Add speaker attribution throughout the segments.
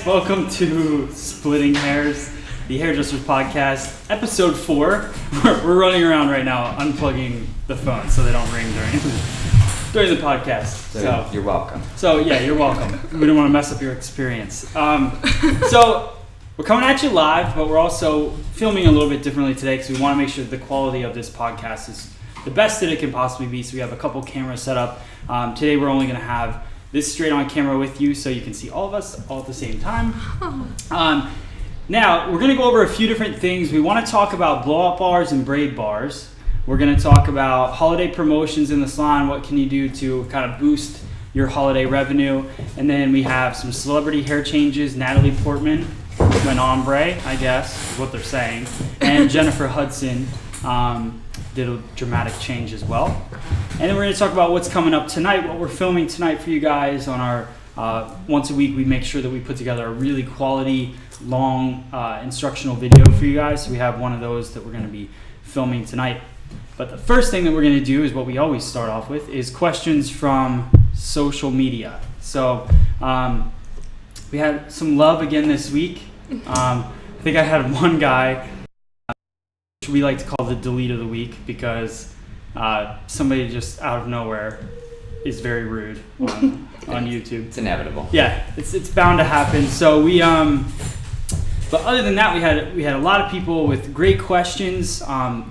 Speaker 1: welcome to Splitting Hairs, the Hairdressers Podcast, episode 4. We're running around right now unplugging the phone so they don't ring during the podcast.
Speaker 2: So you're welcome.
Speaker 1: So yeah, you're welcome. We don't want to mess up your experience. So we're coming at you live, but we're also filming a little bit differently today because we want to make sure the quality of this podcast is the best that it can possibly be. So we have a couple cameras set up. Today we're only going to have this straight on camera with you so you can see all of us all at the same time. Now, we're going to go over a few different things. We want to talk about blowout bars and braid bars. We're going to talk about holiday promotions in the salon. What can you do to kind of boost your holiday revenue? And then we have some celebrity hair changes. Natalie Portman went ombre, I guess, is what they're saying. And Jennifer Hudson did a dramatic change as well. And then we're going to talk about what's coming up tonight, what we're filming tonight for you guys on our once a week. We make sure that we put together a really quality, long instructional video for you guys. So we have one of those that we're going to be filming tonight. But the first thing that we're going to do is what we always start off with is questions from social media. So we had some love again this week. I think I had one guy we like to call the delete of the week because somebody just out of nowhere is very rude on YouTube.
Speaker 2: It's inevitable.
Speaker 1: Yeah, it's bound to happen. So we but other than that, we had a lot of people with great questions.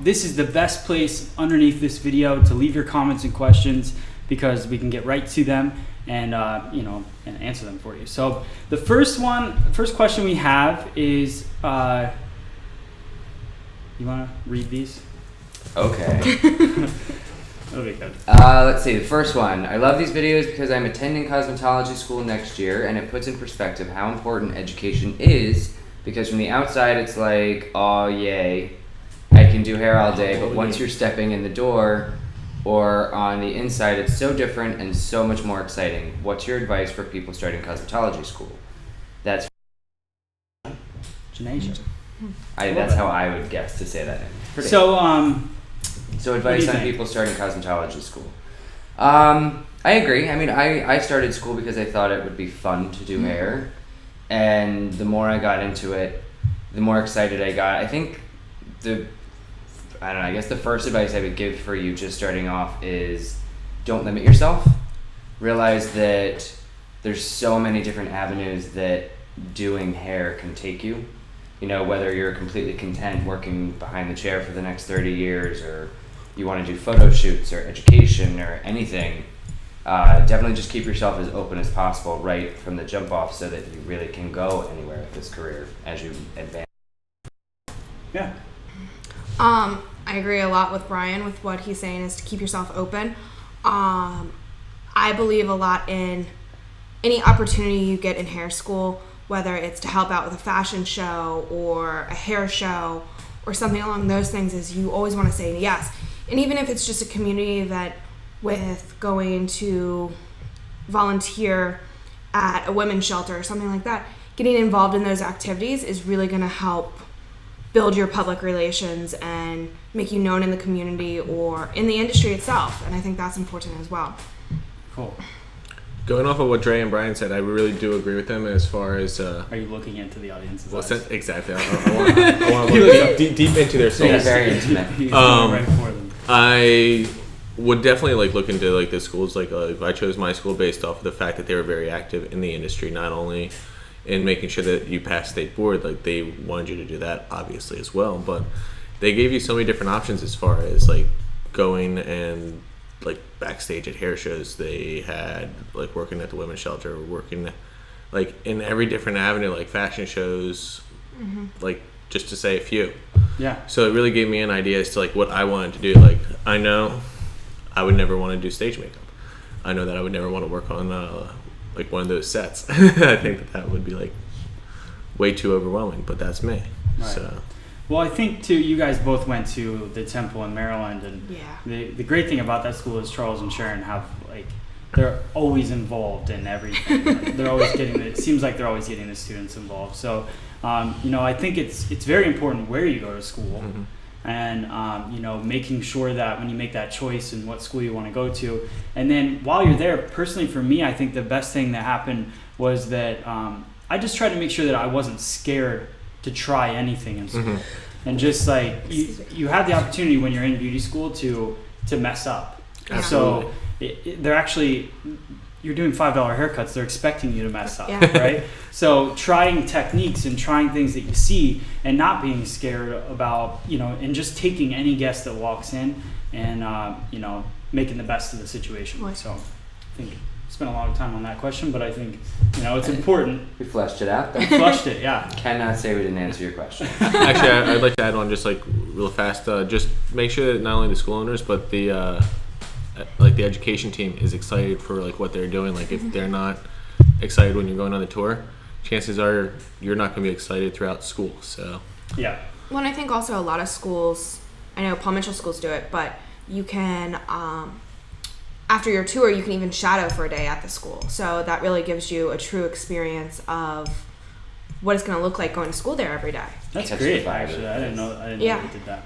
Speaker 1: This is the best place underneath this video to leave your comments and questions because we can get right to them and and answer them for you. So the first question we have is you want to read these?
Speaker 2: Okay.
Speaker 1: That'll be good.
Speaker 2: Let's see. The first one. I love these videos because I'm attending cosmetology school next year, and it puts in perspective how important education is. Because from the outside, it's like, oh yay, I can do hair all day. But once you're stepping in the door, or on the inside, it's so different and so much more exciting. What's your advice for people starting cosmetology school? That's
Speaker 1: Janasia.
Speaker 2: That's how I would guess to say that.
Speaker 1: So
Speaker 2: advice on people starting cosmetology school. I agree. I mean, I started school because I thought it would be fun to do hair. And the more I got into it, the more excited I got. I think I guess the first advice I would give for you just starting off is don't limit yourself. Realize that there's so many different avenues that doing hair can take you. You know, whether you're completely content working behind the chair for the next 30 years or you want to do photo shoots or education or anything, definitely just keep yourself as open as possible right from the jump off so that you really can go anywhere with this career as you advance.
Speaker 1: Yeah.
Speaker 3: I agree a lot with Brian with what he's saying is to keep yourself open. I believe a lot in any opportunity you get in hair school, whether it's to help out with a fashion show or a hair show or something along those things, is you always want to say yes. And even if it's just a community event with going to volunteer at a women's shelter or something like that, getting involved in those activities is really going to help build your public relations and make you known in the community or in the industry itself. And I think that's important as well.
Speaker 1: Cool.
Speaker 4: Going off of what Dre and Brian said, I really do agree with them as far as...
Speaker 1: Are you looking into the audience's eyes?
Speaker 4: Exactly. I want to look deep into their souls.
Speaker 2: Very intimate.
Speaker 1: He's going right for them.
Speaker 4: I would definitely look into the schools. If I chose my school based off of the fact that they were very active in the industry, not only in making sure that you pass state board, they wanted you to do that obviously as well, but they gave you so many different options as far as going and backstage at hair shows. They had working at the women's shelter, working in every different avenue, fashion shows, just to say a few.
Speaker 1: Yeah.
Speaker 4: So it really gave me an idea as to what I wanted to do. I know I would never want to do stage makeup. I know that I would never want to work on one of those sets. I think that would be way too overwhelming, but that's me.
Speaker 1: Right.
Speaker 4: So.
Speaker 1: Well, I think too, you guys both went to the Temple in Maryland, and the great thing about that school is Charles and Sharon have they're always involved in everything. They're always getting it seems like they're always getting the students involved. So I think it's very important where you go to school. Mm-hmm. And making sure that when you make that choice and what school you want to go to, and then while you're there, personally for me, I think the best thing that happened was that I just tried to make sure that I wasn't scared to try anything in school. And just like you have the opportunity when you're in beauty school to mess up.
Speaker 4: Absolutely.
Speaker 1: So they're actually, you're doing $5 haircuts, they're expecting you to mess up,
Speaker 3: Yeah.
Speaker 1: right? So trying techniques and trying things that you see and not being scared about, and just taking any guest that walks in and, making the best of the situation.
Speaker 3: Right.
Speaker 1: So I think spent a lot of time on that question, but I think, it's important.
Speaker 2: We fleshed it out.
Speaker 1: We flushed it, yeah.
Speaker 2: Cannot say we didn't answer your question.
Speaker 4: Actually, I'd like to add on just like real fast. Just make sure that not only the school owners but the education team is excited for like what they're doing. Like if they're not excited when you're going on the tour, chances are you're not going to be excited throughout school. So
Speaker 1: Yeah.
Speaker 3: Well, and I think also a lot of schools, I know Paul Mitchell schools do it, but you can, after your tour, you can even shadow for a day at the school. So that really gives you a true experience of what it's going to look like going to school there every day.
Speaker 1: That's
Speaker 2: Catch
Speaker 1: great,
Speaker 2: the vibe
Speaker 1: actually.
Speaker 2: of
Speaker 1: I didn't
Speaker 2: it.
Speaker 1: know
Speaker 3: Yeah.
Speaker 1: we did that.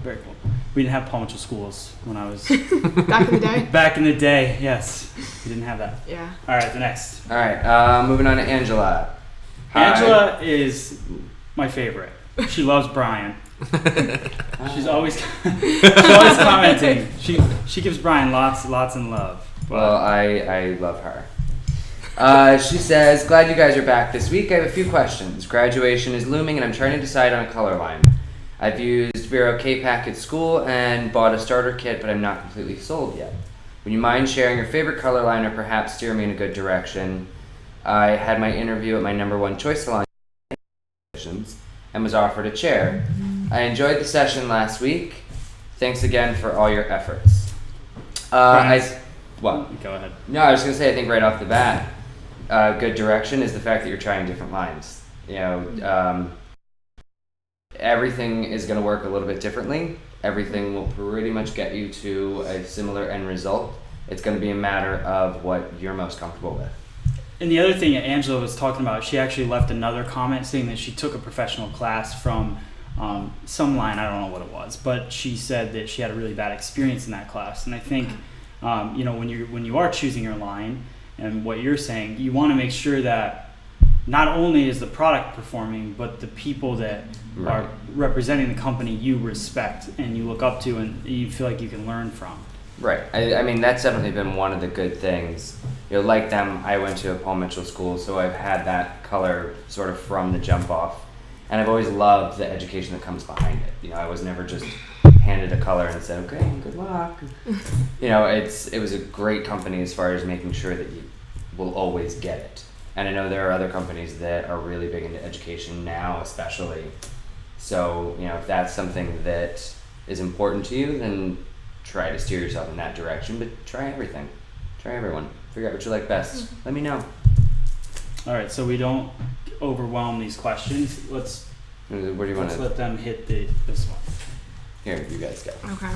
Speaker 1: Very cool. We didn't have Paul Mitchell schools when I was
Speaker 3: Back in the day?
Speaker 1: back in the day. Yes, we didn't have that.
Speaker 3: Yeah.
Speaker 1: All right, the next.
Speaker 2: All right, moving on to Angela. Hi.
Speaker 1: Angela is my favorite. She loves Brian. She's always commenting. She gives Brian lots and love.
Speaker 2: Well, I love her. She says, glad you guys are back this week. I have a few questions. Graduation is looming and I'm trying to decide on a color line. I've used Vero K-Pack at school and bought a starter kit, but I'm not completely sold yet. Would you mind sharing your favorite color line or perhaps steer me in a good direction? I had my interview at my #1 choice salon and was offered a chair. I enjoyed the session last week. Thanks again for all your efforts. What?
Speaker 1: Go ahead.
Speaker 2: No, I was going to say, I think right off the bat, good direction is the fact that you're trying different lines. Everything is going to work a little bit differently. Everything will pretty much get you to a similar end result. It's going to be a matter of what you're most comfortable with.
Speaker 1: And the other thing that Angela was talking about, she actually left another comment saying that she took a professional class from some line, I don't know what it was, but she said that she had a really bad experience in that class. And I think, when you are choosing your line and what you're saying, you want to make sure that not only is the product performing, but the people that are representing the company you respect and you look up to and you feel like you can learn from.
Speaker 2: Right. I mean, that's definitely been one of the good things. Like them, I went to a Paul Mitchell school, so I've had that color sort of from the jump off. And I've always loved the education that comes behind it. I was never just handed a color and said, okay, good luck. It was a great company as far as making sure that you will always get it. And I know there are other companies that are really big into education now, especially. So, if that's something that is important to you, then try to steer yourself in that direction. But try everything. Try everyone. Figure out what you like best. Let me know.
Speaker 1: All right, so we don't overwhelm these questions. Let's
Speaker 2: Where do you want to?
Speaker 1: let them hit this one.
Speaker 2: Here, you guys go.
Speaker 3: Okay.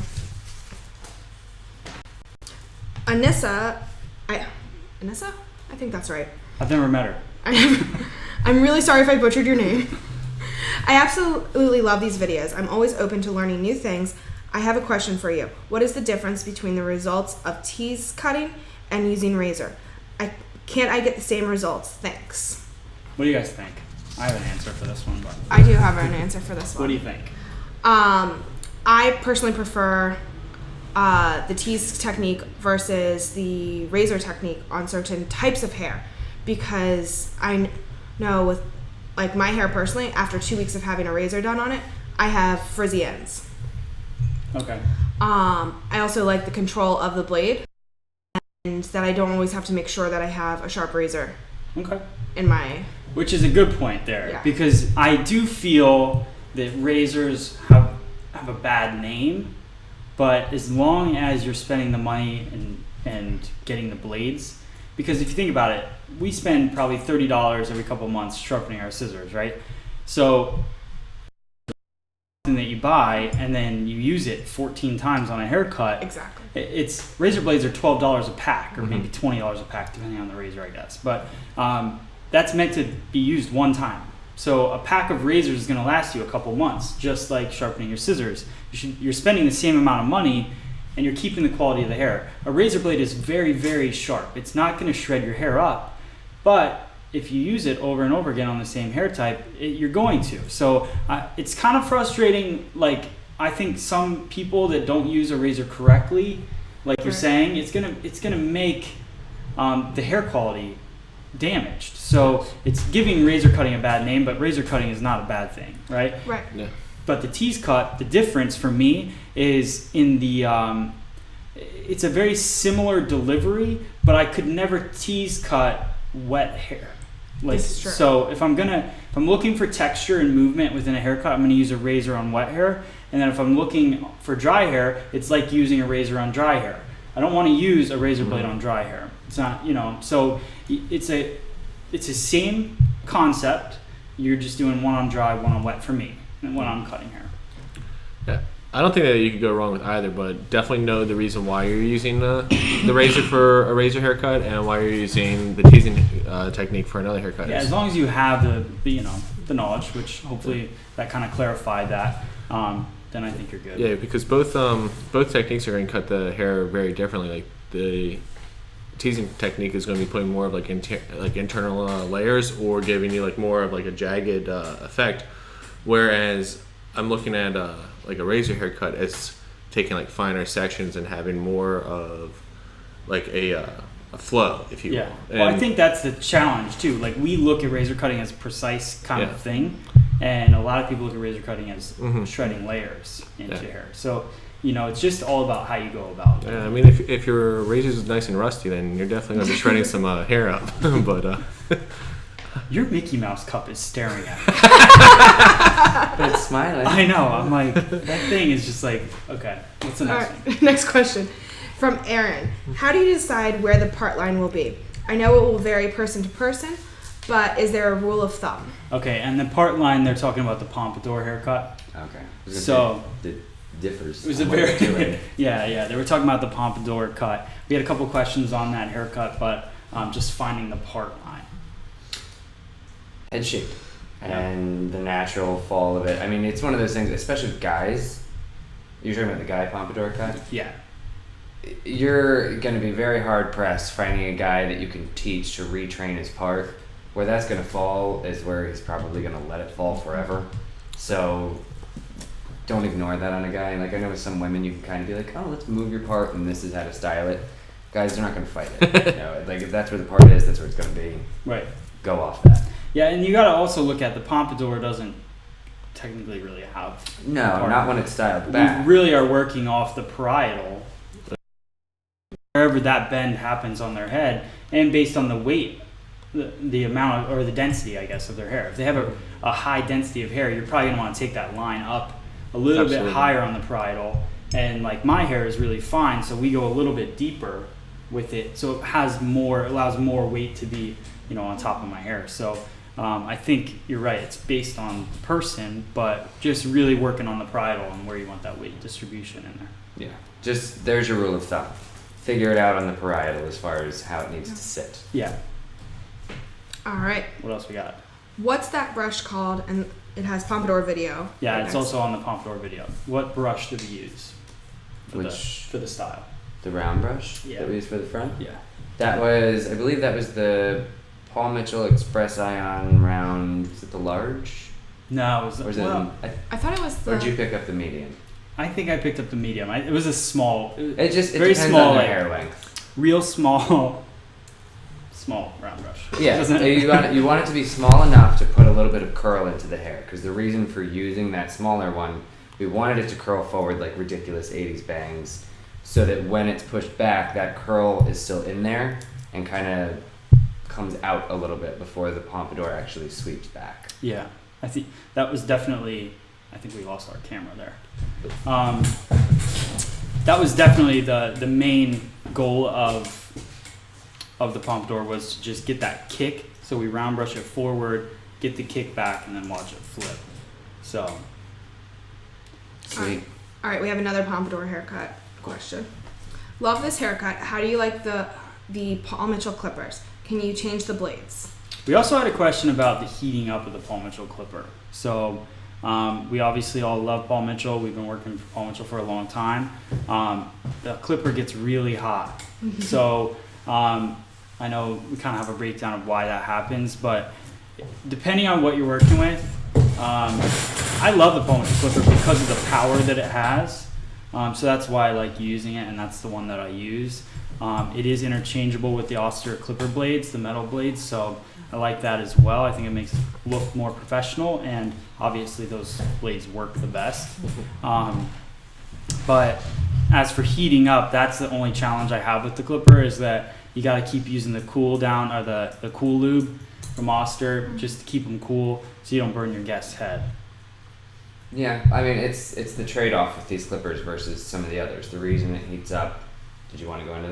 Speaker 3: Anissa? I think that's right.
Speaker 1: I've never met her.
Speaker 3: I'm really sorry if I butchered your name. I absolutely love these videos. I'm always open to learning new things. I have a question for you. What is the difference between the results of tease cutting and using razor? Can't I get the same results? Thanks.
Speaker 1: What do you guys think? I have an answer for this one, but
Speaker 3: I do have an answer for this one.
Speaker 1: what do you think?
Speaker 3: I personally prefer the tease technique versus the razor technique on certain types of hair, because I know with like my hair personally, after 2 weeks of having a razor done on it, I have frizzy ends.
Speaker 1: Okay.
Speaker 3: I also like the control of the blade, and that I don't always have to make sure that I have a sharp razor
Speaker 1: Okay.
Speaker 3: in my...
Speaker 1: Which is a good point there,
Speaker 3: Yeah.
Speaker 1: because I do feel that razors have a bad name, but as long as you're spending the money and getting the blades, because if you think about it, we spend probably $30 every couple months sharpening our scissors, right? So something that you buy and then you use it 14 times on a haircut.
Speaker 3: Exactly.
Speaker 1: It's razor blades are $12 a pack, or maybe $20 a pack depending on the razor, I guess. But that's meant to be used one time. So a pack of razors is going to last you a couple months, just like sharpening your scissors. You're spending the same amount of money and you're keeping the quality of the hair. A razor blade is very, very sharp. It's not going to shred your hair up, but if you use it over and over again on the same hair type, you're going to. So it's kind of frustrating. Like, I think some people that don't use a razor correctly, like you're saying, it's gonna make the hair quality damaged. So it's giving razor cutting a bad name, but razor cutting is not a bad thing, right?
Speaker 3: Right.
Speaker 4: Yeah.
Speaker 1: But the tease cut, the difference for me is in the it's a very similar delivery, but I could never tease cut wet hair. Like,
Speaker 3: This is true.
Speaker 1: so if I'm looking for texture and movement within a haircut, I'm gonna use a razor on wet hair. And then if I'm looking for dry hair, it's like using a razor on dry hair. I don't want to use a razor blade on dry hair. It's not, so it's a same concept. You're just doing one on dry, one on wet for me, and one on cutting hair.
Speaker 4: Yeah. I don't think that you could go wrong with either, but definitely know the reason why you're using the razor for a razor haircut and why you're using the teasing technique for another haircut.
Speaker 1: Yeah, as long as you have the knowledge, which hopefully that kind of clarified that, then I think you're good.
Speaker 4: Yeah, because both techniques are going to cut the hair very differently. Like the teasing technique is going to be putting more of like internal layers or giving you like more of like a jagged effect, whereas I'm looking at like a razor haircut as taking like finer sections and having more of like a flow, if you will.
Speaker 1: Yeah. Well, I think that's the challenge too. Like, we look at razor cutting as a precise kind of thing, and a lot of people look at razor cutting as shredding layers into hair. So, it's just all about how you go about it.
Speaker 4: Yeah, I mean, if your razor's nice and rusty, then you're definitely going to be shredding some hair up. But
Speaker 1: your Mickey Mouse cup is staring at me.
Speaker 2: But it's smiling.
Speaker 1: I know. I'm like, that thing is just like, okay, what's the next one?
Speaker 3: Next question. From Aaron. How do you decide where the part line will be? I know it will vary person to person, but is there a rule of thumb?
Speaker 1: Okay, and the part line, they're talking about the Pompadour haircut.
Speaker 2: Okay.
Speaker 1: So
Speaker 2: it differs.
Speaker 1: it was a very yeah. They were talking about the Pompadour cut. We had a couple questions on that haircut, but just finding the part line.
Speaker 2: Head shape and the natural fall of it. I mean, it's one of those things, especially with guys. You're talking about the guy Pompadour cut?
Speaker 1: Yeah.
Speaker 2: You're going to be very hard pressed finding a guy that you can teach to retrain his part. Where that's going to fall is where he's probably going to let it fall forever. So don't ignore that on a guy. Like, I know with some women you can kind of be like, oh, let's move your part and this is how to style it. Guys, they're not going to fight it. Like, if that's where the part is, that's where it's going to be.
Speaker 1: Right.
Speaker 2: Go off that.
Speaker 1: Yeah, and you got to also look at the Pompadour doesn't technically really have.
Speaker 2: No, not when it's styled back.
Speaker 1: We really are working off the parietal, wherever that bend happens on their head, and based on the weight, the amount or the density, I guess, of their hair. If they have a high density of hair, you're probably going to want to take that line up a little bit higher on the parietal. And like, my hair is really fine, so we go a little bit deeper with it, so it allows more weight to be, on top of my hair. So I think you're right. It's based on the person, but just really working on the parietal and where you want that weight distribution in there.
Speaker 2: Yeah. Just, there's your rule of thumb. Figure it out on the parietal as far as how it needs to sit.
Speaker 1: Yeah.
Speaker 3: All right.
Speaker 1: What else we got?
Speaker 3: What's that brush called? And it has Pompadour video.
Speaker 1: Yeah,
Speaker 3: right
Speaker 1: it's
Speaker 3: next.
Speaker 1: also on the Pompadour video. What brush did we use for the style?
Speaker 2: The round brush
Speaker 1: Yeah.
Speaker 2: that we used for the front?
Speaker 1: Yeah.
Speaker 2: That was, I believe that was the Paul Mitchell Express Ion round. Was it the large?
Speaker 1: No, it was.
Speaker 2: Or was
Speaker 3: I thought it was the.
Speaker 2: or did you pick up the medium?
Speaker 1: I think I picked up the medium. It was a small.
Speaker 2: It
Speaker 1: very
Speaker 2: depends
Speaker 1: small,
Speaker 2: on the
Speaker 1: like,
Speaker 2: hair length.
Speaker 1: real small round brush.
Speaker 2: Yeah,
Speaker 1: Doesn't
Speaker 2: you want it to be small enough to put a little bit of curl into the hair, because the reason for using that smaller one, we wanted it to curl forward like ridiculous 80s bangs, so that when it's pushed back, that curl is still in there and kind of comes out a little bit before the Pompadour actually sweeps back.
Speaker 1: Yeah, I think that was definitely. I think we lost our camera there. That was definitely the main goal of the Pompadour, was to just get that kick. So we round brush it forward, get the kick back, and then watch it flip. So.
Speaker 2: Sweet.
Speaker 3: All right, we have another Pompadour haircut question. Love this haircut. How do you like the Paul Mitchell clippers? Can you change the blades?
Speaker 1: We also had a question about the heating up of the Paul Mitchell clipper. So we obviously all love Paul Mitchell. We've been working for Paul Mitchell for a long time. The clipper gets really hot. So I know we kind of have a breakdown of why that happens, but depending on what you're working with, I love the Pompadour clipper because of the power that it has. So that's why I like using it, and that's the one that I use. It is interchangeable with the austere clipper blades, the metal blades, so I like that as well. I think it makes it look more professional, and obviously those blades work the best. But as for heating up, that's the only challenge I have with the clipper, is that you got to keep using the cool down, or the cool lube from Austere, just to keep them cool so you don't burn your guest's head.
Speaker 2: Yeah, I mean, it's the trade-off with these clippers versus some of the others. The reason it heats up, did you want to go into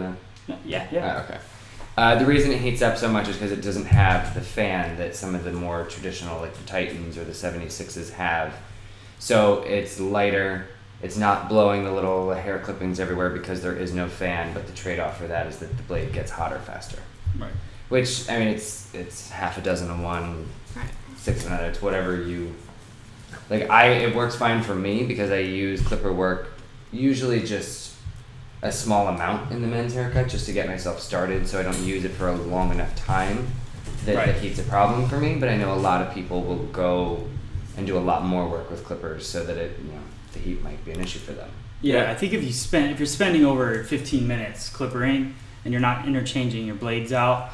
Speaker 2: that?
Speaker 1: Yeah.
Speaker 2: Okay. The reason it heats up so much is because it doesn't have the fan that some of the more traditional, like the Titans or the 76s have. So it's lighter. It's not blowing the little hair clippings everywhere because there is no fan, but the trade-off for that is that the blade gets hotter faster.
Speaker 1: Right.
Speaker 2: Which, I mean, it's half a dozen of one,
Speaker 3: Right.
Speaker 2: 6 of another. It's whatever you... it works fine for me because I use clipper work usually just a small amount in the men's haircut just to get myself started, so I don't use it for a long enough time that heat's a problem for me. But I know a lot of people will go and do a lot more work with clippers so that the heat might be an issue for them.
Speaker 1: Yeah, I think if you're spending over 15 minutes clippering and you're not interchanging your blades out,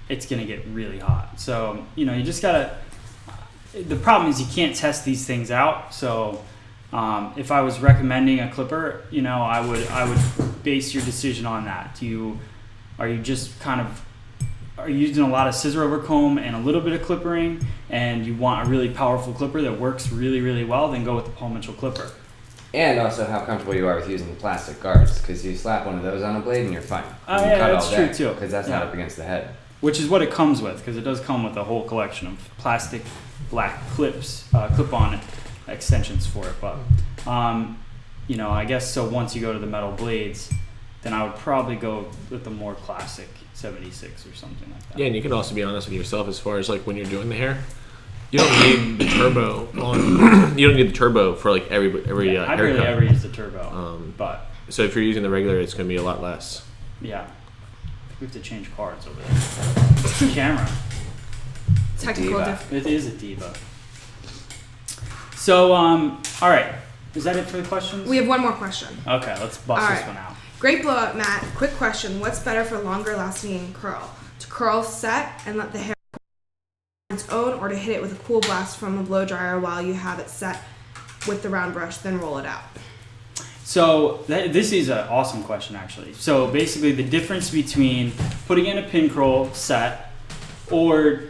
Speaker 1: it's gonna get really hot. So you just gotta. The problem is you can't test these things out. So if I was recommending a clipper, I would base your decision on that. Are you using a lot of scissor over comb and a little bit of clippering, and you want a really powerful clipper that works really, really well, then go with the Paul Mitchell clipper.
Speaker 2: And also how comfortable you are with using the plastic guards, because you slap one of those on a blade and you're fine.
Speaker 1: Oh yeah, that's true too.
Speaker 2: Because that's not up against the head.
Speaker 1: Which is what it comes with, because it does come with a whole collection of plastic black clips, clip-on extensions for it. But I guess so. Once you go to the metal blades, then I would probably go with the more classic 76 or something like that.
Speaker 4: Yeah, and you can also be honest with yourself as far as like when you're doing the hair. You don't need the turbo on. You don't need the turbo for like every
Speaker 1: I
Speaker 4: haircut.
Speaker 1: barely ever use the turbo, but
Speaker 4: so if you're using the regular, it's going to be a lot less.
Speaker 1: yeah, we have to change cards over there. It's the camera.
Speaker 3: Technical
Speaker 2: Diva.
Speaker 3: difference.
Speaker 1: It is a diva. So all right, is that it for the questions?
Speaker 3: We have one more question.
Speaker 1: Okay, let's bust
Speaker 3: All
Speaker 1: this
Speaker 3: right.
Speaker 1: one out.
Speaker 3: Great blowout, Matt. Quick question. What's better for longer lasting curl? To curl set and let the hair on its own, or to hit it with a cool blast from a blow dryer while you have it set with the round brush, then roll it out?
Speaker 1: So this is an awesome question, actually. So basically the difference between putting in a pin curl set or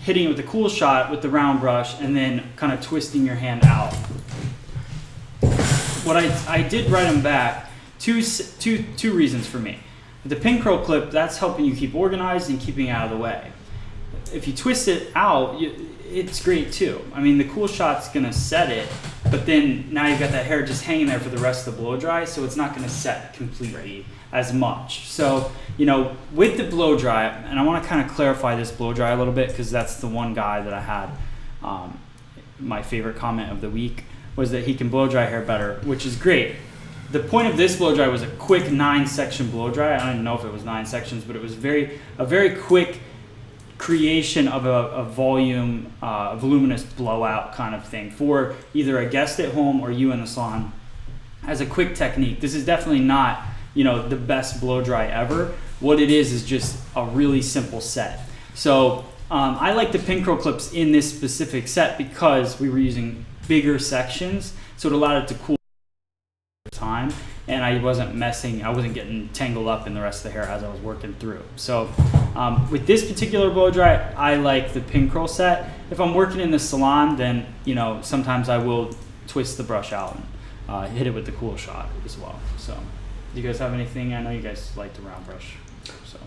Speaker 1: hitting it with a cool shot with the round brush and then kind of twisting your hand out. What I did write them back, two reasons for me. The pin curl clip, that's helping you keep organized and keeping out of the way. If you twist it out, it's great too. I mean, the cool shot's gonna set it, but then now you've got that hair just hanging there for the rest of the blow dry, so it's not gonna set completely as much. So, with the blow dry, and I wanna kind of clarify this blow dry a little bit, because that's the one guy that I had, my favorite comment of the week was that he can blow dry hair better, which is great. The point of this blow dry was a quick 9-section blow dry. I don't even know if it was 9 sections, but it was a very quick creation of a voluminous blowout kind of thing for either a guest at home or you in the salon as a quick technique. This is definitely not, the best blow dry ever. What it is just a really simple set. So I like the pin curl clips in this specific set because we were using bigger sections, so it allowed it to cool time, and I wasn't getting tangled up in the rest of the hair as I was working through. So with this particular blow dry, I like the pin curl set. If I'm working in the salon, then sometimes I will twist the brush out and hit it with the cool shot as well. So do you guys have anything? I know you guys like the round brush. So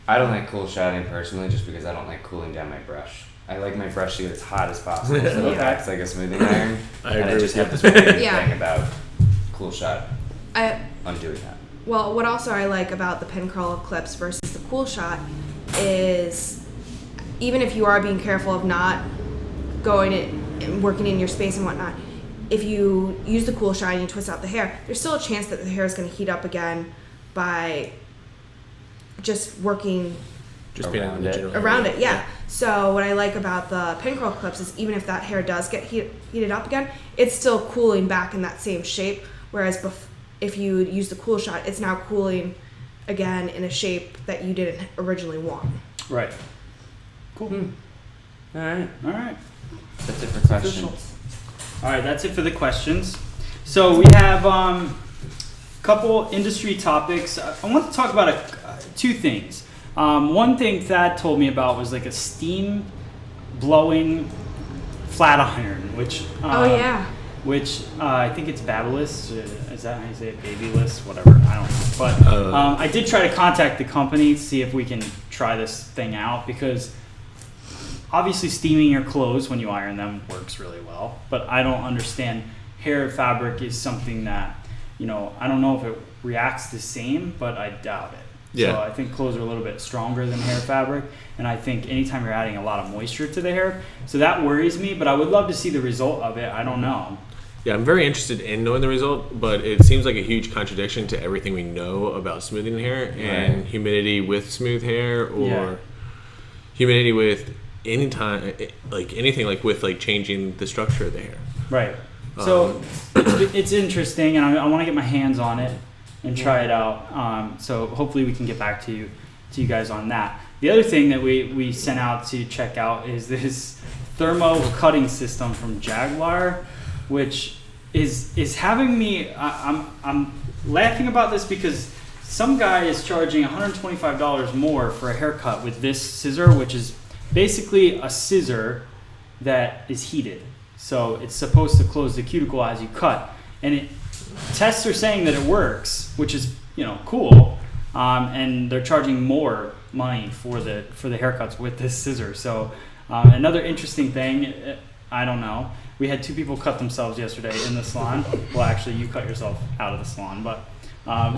Speaker 2: I don't like cool shotting personally, just because I don't like cooling down my brush. I like my brush to get as hot as possible, so it acts like a smoothing iron. And I just have this weird thing about cool shot undoing that.
Speaker 3: Well, what also I like about the pin curl clips versus the cool shot is, even if you are being careful of not going and working in your space and whatnot, if you use the cool shot and you twist out the hair, there's still a chance that the hair is going to heat up again by just working
Speaker 4: Just being
Speaker 2: Around it.
Speaker 3: around it. Yeah. So what I like about the pin curl clips is even if that hair does get heated up again, it's still cooling back in that same shape. Whereas if you use the cool shot, it's now cooling again in a shape that you didn't originally want.
Speaker 1: Right. Cool.
Speaker 2: All right.
Speaker 1: All right.
Speaker 2: That's it for questions.
Speaker 1: All right, that's it for the questions. So we have a couple industry topics. I want to talk about two things. One thing Thad told me about was like a steam blowing flat iron, which which I think it's Babyless. Is that how you say it? Babyless, whatever. I don't know. But I did try to contact the company to see if we can try this thing out, because obviously steaming your clothes when you iron them works really well. But I don't understand. Hair fabric is something that, I don't know if it reacts the same, but I doubt it.
Speaker 4: Yeah.
Speaker 1: So I think clothes are a little bit stronger than hair fabric, and I think anytime you're adding a lot of moisture to the hair, so that worries me, but I would love to see the result of it. I don't know.
Speaker 4: Yeah, I'm very interested in knowing the result, but it seems like a huge contradiction to everything we know about smoothing hair and humidity with smooth hair, or humidity with anything like with like changing the structure of the hair.
Speaker 1: Right. So it's interesting, and I want to get my hands on it and try it out. So hopefully we can get back to you guys on that. The other thing that we sent out to check out is this thermo cutting system from Jaguar, which is having me. I'm laughing about this because some guy is charging $125 more for a haircut with this scissor, which is basically a scissor that is heated. So it's supposed to close the cuticle as you cut, and tests are saying that it works, which is cool. And they're charging more money for the haircuts with this scissor. So another interesting thing, I don't know. We had 2 people cut themselves yesterday in the salon. Well, actually, you cut yourself out of the salon, but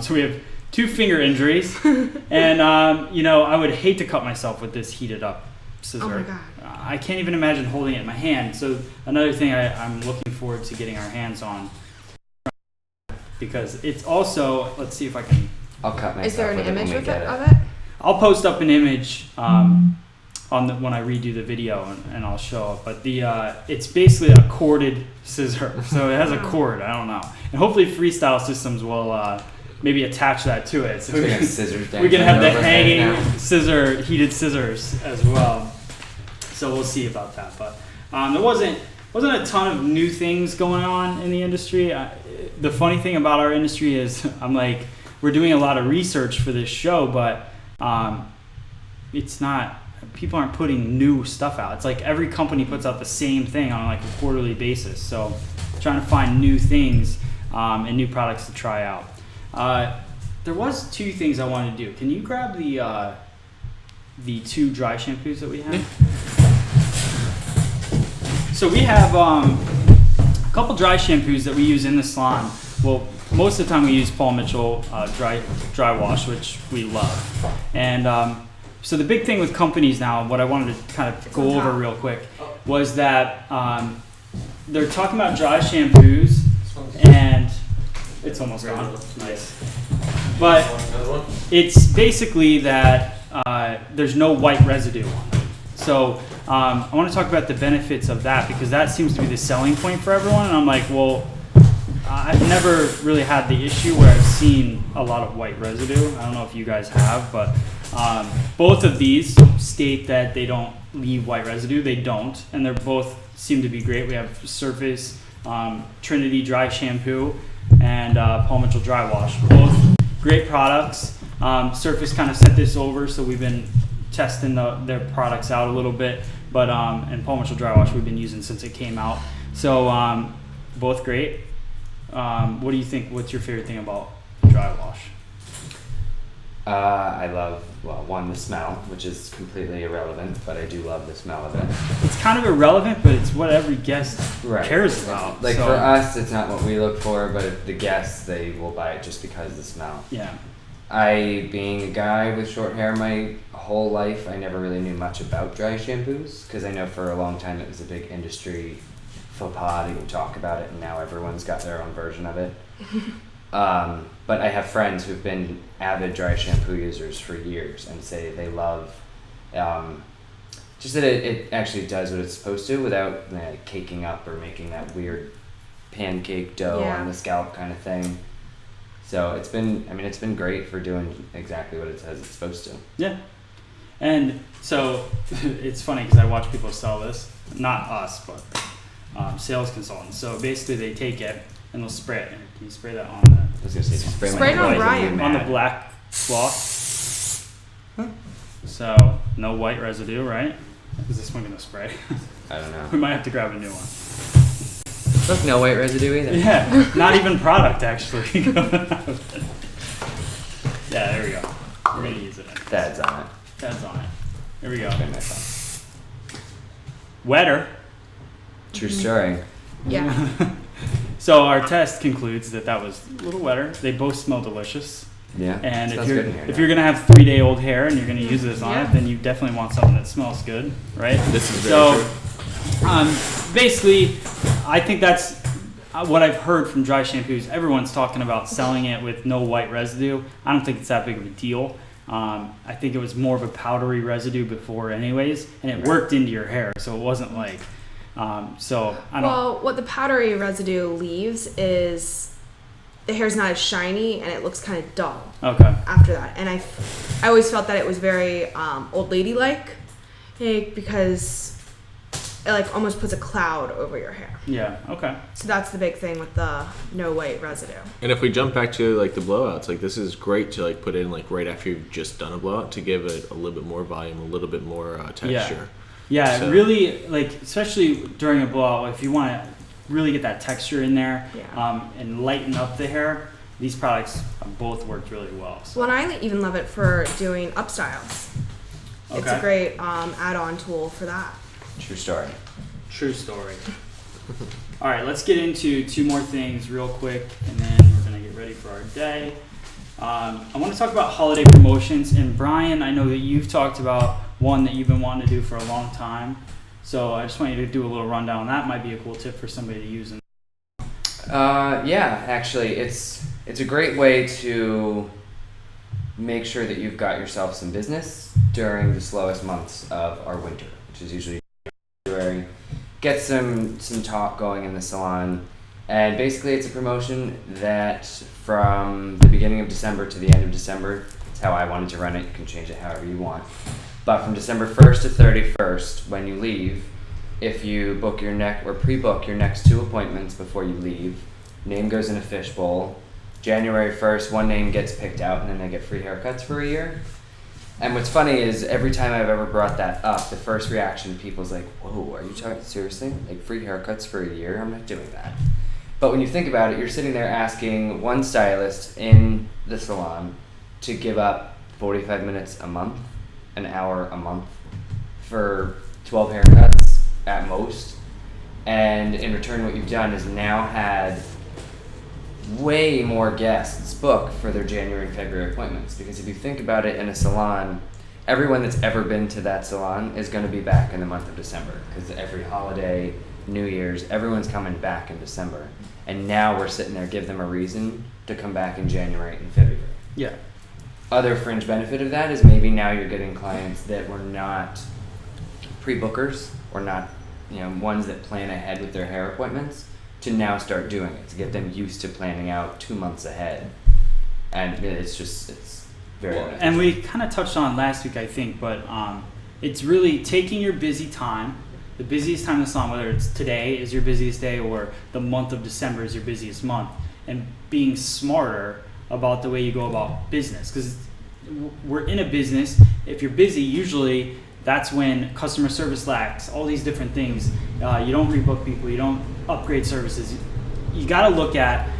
Speaker 1: so we have 2 finger injuries, and I would hate to cut myself with this heated up scissor.
Speaker 3: Oh my God.
Speaker 1: I can't even imagine holding it in my hand. So another thing I'm looking forward to getting our hands on, because it's also, let's see if I can.
Speaker 2: I'll cut myself.
Speaker 3: Is there an
Speaker 2: with it when
Speaker 3: image
Speaker 2: we
Speaker 3: of
Speaker 2: get
Speaker 3: it?
Speaker 1: I'll post up an image when I redo the video, and I'll show it. But it's basically a corded scissor, so it has a cord. I don't know, and hopefully Freestyle Systems will maybe attach that to it, so we can have the hanging heated scissors as well. So we'll see about that. But there wasn't a ton of new things going on in the industry. The funny thing about our industry is we're doing a lot of research for this show, but it's not. People aren't putting new stuff out. It's like every company puts out the same thing on a quarterly basis. So trying to find new things and new products to try out. There was 2 things I wanted to do. Can you grab the 2 dry shampoos that we have? So we have a couple dry shampoos that we use in the salon. Well, most of the time we use Paul Mitchell dry wash, which we love. And so the big thing with companies now, what I wanted to kind of go over real quick, was that they're talking about dry shampoos, and it's almost gone. Nice. But it's basically that there's no white residue on it. So I want to talk about the benefits of that, because that seems to be the selling point for everyone. And I'm like, well, I've never really had the issue where I've seen a lot of white residue. I don't know if you guys have, but both of these state that they don't leave white residue. They don't, and they're both seem to be great. We have Surface, Trinity Dry Shampoo, and Paul Mitchell Dry Wash. Both great products. Surface kind of sent this over, so we've been testing their products out a little bit. But and Paul Mitchell Dry Wash we've been using since it came out. So both great. What do you think? What's your favorite thing about dry wash?
Speaker 2: I love, one, the smell, which is completely irrelevant, but I do love the smell of it.
Speaker 1: It's kind of irrelevant, but it's what every guest cares about.
Speaker 2: For us, it's not what we look for, but the guests, they will buy it just because of the smell.
Speaker 1: Yeah.
Speaker 2: Being a guy with short hair my whole life, I never really knew much about dry shampoos, because I know for a long time it was a big industry faux pas to even talk about it, and now everyone's got their own version of it. But I have friends who've been avid dry shampoo users for years and say they love just that it actually does what it's supposed to without caking up or making that weird pancake dough on the scalp kind of thing. So it's been great for doing exactly what it says it's supposed to.
Speaker 1: Yeah. And so it's funny because I watch people sell this, not us, but sales consultants. So basically they take it and they'll spray it. Can you spray that on
Speaker 2: I was gonna say
Speaker 3: spray it on Brian.
Speaker 1: on the black cloth? So no white residue, right? Is this one gonna spray?
Speaker 2: I don't know.
Speaker 1: We might have to grab a new one.
Speaker 2: Look, no white residue either.
Speaker 1: Yeah, not even product actually. Yeah, there we go. We're gonna use it.
Speaker 2: That's on it.
Speaker 1: That's on it. There we go.
Speaker 2: Very nice.
Speaker 1: Wetter.
Speaker 2: True story.
Speaker 3: Yeah.
Speaker 1: So our test concludes that was a little wetter. They both smell delicious.
Speaker 2: Yeah.
Speaker 1: And
Speaker 2: Smells good in here
Speaker 1: if
Speaker 2: now.
Speaker 1: you're gonna have 3-day-old hair and you're gonna use this on
Speaker 3: Yeah.
Speaker 1: it, then you definitely want something that smells good, right?
Speaker 4: This is very true.
Speaker 1: Basically, I think that's what I've heard from dry shampoos. Everyone's talking about selling it with no white residue. I don't think it's that big of a deal. I think it was more of a powdery residue before anyways, and it worked into your hair, so it wasn't like, so I don't.
Speaker 3: Well, what the powdery residue leaves is the hair's not as shiny and it looks kind of dull
Speaker 1: Okay.
Speaker 3: after that. And I always felt that it was very old lady like, because it like almost puts a cloud over your hair.
Speaker 1: Yeah. Okay.
Speaker 3: So that's the big thing with the no white residue.
Speaker 4: And if we jump back to like the blowouts, like this is great to like put in like right after you've just done a blowout to give it a little bit more volume, a little bit more texture.
Speaker 1: Yeah.
Speaker 4: So-
Speaker 1: Really, like especially during a blowout, if you want to really get that texture in there, and lighten up the hair, these products both worked really well. So.
Speaker 3: Well, and I even love it for doing up styles. It's a great add-on tool for that.
Speaker 2: True story.
Speaker 1: True story. All right, let's get into 2 more things real quick, and then we're gonna get ready for our day. I want to talk about holiday promotions, and Brian, I know that you've talked about one that you've been wanting to do for a long time. So I just want you to do a little rundown. That might be a cool tip for somebody to use.
Speaker 2: Yeah, actually, it's a great way to make sure that you've got yourself some business during the slowest months of our winter, which is usually February. Get some talk going in the salon, and basically it's a promotion that from the beginning of December to the end of December, it's how I wanted to run it. You can change it however you want. But from December 1st to 31st, when you leave, if you book your pre-book your next 2 appointments before you leave, name goes in a fishbowl. January 1st, one name gets picked out, and then they get free haircuts for a year. And what's funny is every time I've ever brought that up, the first reaction people's like, "Whoa, are you talking seriously? Like free haircuts for a year? I'm not doing that." But when you think about it, you're sitting there asking one stylist in the salon to give up 45 minutes a month, an hour a month for 12 haircuts at most. And in return, what you've done is now had way more guests book for their January and February appointments. Because if you think about it, in a salon, everyone that's ever been to that salon is going to be back in the month of December. Because every holiday, New Year's, everyone's coming back in December. And now we're sitting there, give them a reason to come back in January and February.
Speaker 1: Yeah.
Speaker 2: Other fringe benefit of that is maybe now you're getting clients that were not pre-bookers or not, ones that plan ahead with their hair appointments to now start doing it, to get them used to planning out 2 months ahead. And it's very beneficial.
Speaker 1: And we kind of touched on it last week, I think, but it's really taking your busy time, the busiest time in the salon, whether it's today is your busiest day or the month of December is your busiest month, and being smarter about the way you go about business. Because we're in a business, if you're busy, usually that's when customer service lacks, all these different things. You don't rebook people, you don't upgrade services. You got to look at,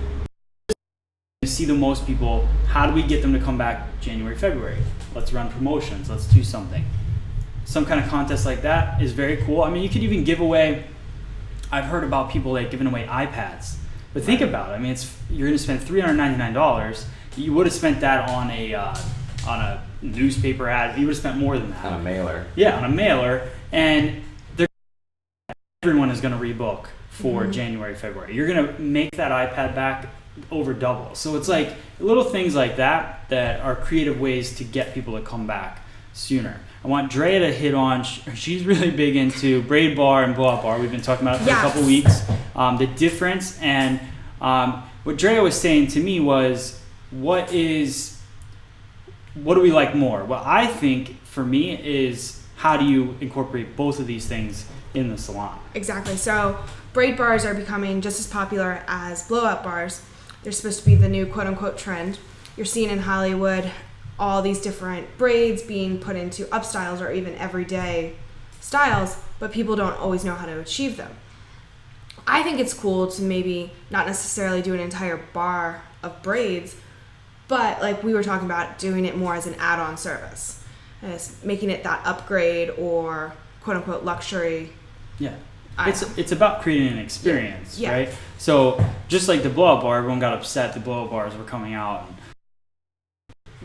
Speaker 1: to see the most people, how do we get them to come back January, February? Let's run promotions, let's do something. Some kind of contest like that is very cool. I mean, you could even give away, I've heard about people like giving away iPads. But think about it. I mean, you're going to spend $399. You would have spent that on a newspaper ad. You would have spent more than that.
Speaker 2: On a mailer.
Speaker 1: Yeah, on a mailer. And everyone is going to rebook for January, February. You're going to make that iPad back over double. So it's like little things like that that are creative ways to get people to come back sooner. I want Drea to hit on, she's really big into braid bar and blowout bar. We've been talking about it for a couple weeks. The difference, and what Drea was saying to me was, what do we like more? What I think for me is, how do you incorporate both of these things in the salon?
Speaker 3: Exactly. So braid bars are becoming just as popular as blowout bars. They're supposed to be the new quote-unquote trend. You're seeing in Hollywood all these different braids being put into up styles or even everyday styles, but people don't always know how to achieve them. I think it's cool to maybe not necessarily do an entire bar of braids, but like we were talking about, doing it more as an add-on service, making it that upgrade or quote-unquote luxury.
Speaker 1: Yeah. It's about creating an experience,
Speaker 3: yeah.
Speaker 1: Right? So just like the blowout bar, everyone got upset the blowout bars were coming out.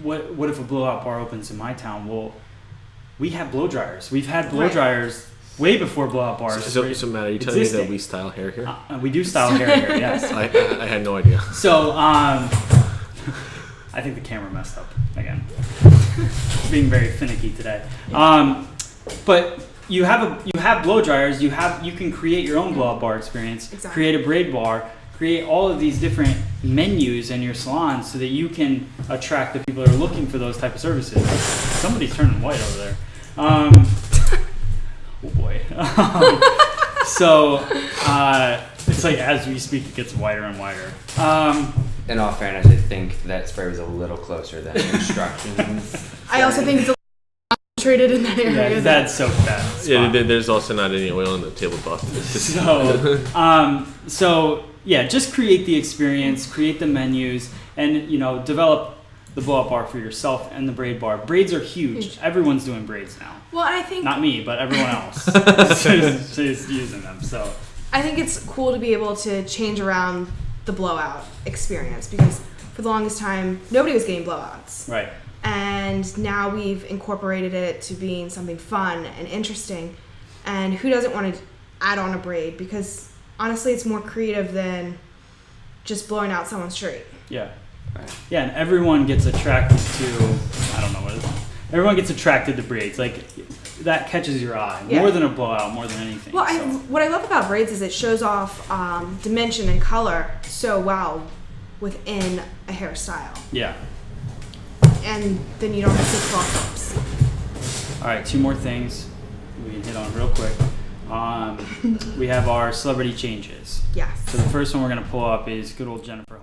Speaker 1: What if a blowout bar opens in my town? Well, we have blow dryers. We've had blow dryers way before blowout bars.
Speaker 4: So Matt, are you telling me that we style hair here?
Speaker 1: We do style hair here, yes.
Speaker 4: I had no idea.
Speaker 1: So I think the camera messed up again. Being very finicky today. But you have blow dryers. You can create your own blowout bar experience.
Speaker 3: Exactly.
Speaker 1: Create a braid bar. Create all of these different menus in your salon so that you can attract the people that are looking for those type of services. Somebody's turning white over there. Oh boy. It's like as we speak, it gets whiter and whiter.
Speaker 2: In all fairness, I think that spray was a little closer than instructions.
Speaker 3: I also think it's a little concentrated in that area.
Speaker 1: Yeah, that's so bad.
Speaker 4: Yeah, there's also not any oil in the tablecloth.
Speaker 1: So yeah, just create the experience, create the menus, and develop the blowout bar for yourself and the braid bar. Braids are huge. Everyone's doing braids now.
Speaker 3: Well, I think
Speaker 1: not me, but everyone else is using them. So
Speaker 3: I think it's cool to be able to change around the blowout experience, because for the longest time nobody was getting blowouts.
Speaker 1: Right.
Speaker 3: And now we've incorporated it to being something fun and interesting. And who doesn't want to add on a braid? Because honestly, it's more creative than just blowing out someone's straight.
Speaker 1: Yeah. Right. Yeah, and everyone gets attracted to, I don't know what it is. Everyone gets attracted to braids. Like, that catches your eye more than a blowout, more than anything.
Speaker 3: Well, what I love about braids is it shows off dimension and color so well within a hairstyle.
Speaker 1: Yeah.
Speaker 3: And then you don't have to cross-ups.
Speaker 1: All right, 2 more things we can hit on real quick. We have our celebrity changes.
Speaker 3: Yes.
Speaker 1: So the first one we're going to pull up is good old Jennifer